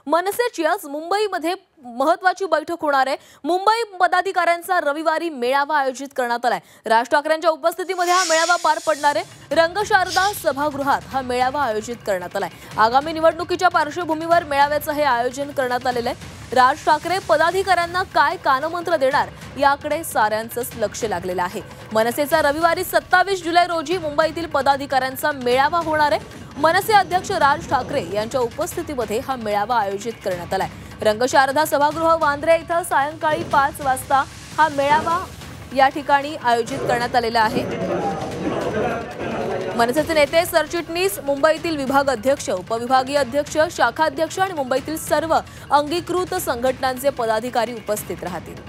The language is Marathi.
मनसेची आज मुंबईमध्ये महत्त्वाची बैठक होणार आहे। मुंबई पदाधिकाऱ्यांचा रविवारी मेळावा आयोजित करण्यात आलाय। राज ठाकरेंच्या उपस्थितीमध्ये हा मेळावा पार पडणार आहे। रंगशारदा सभागृहात हा मेळावा आयोजित करण्यात आलाय। आगामी निवडणुकीच्या पार्श्वभूमीवर मेळाव्याचं हे आयोजन करण्यात आलेलं आहे। राज ठाकरे पदाधिकाऱ्यांना काय कानमंत्र देणार याकडे साऱ्यांचंच लक्ष लागलेलं आहे। मनसेचा रविवारी 27 जुलै रोजी मुंबईतील पदाधिकाऱ्यांचा मेळावा होणार आहे। मनसे अध्यक्ष राज ठाकरे यांच्या उपस्थितीमध्ये हा मेळावा आयोजित करण्यात आलाय। रंगशारदा सभागृह वांद्रे इथं सायंकाळी 5 वाजता हा मेळावा या ठिकाणी आयोजित करण्यात आलेला आहे। मनसेचे नेते, सरचिटणीस, मुंबईतील विभाग अध्यक्ष, उपविभागीय अध्यक्ष, शाखाध्यक्ष आणि मुंबईतील सर्व अंगीकृत संघटनांचे पदाधिकारी उपस्थित राहतील।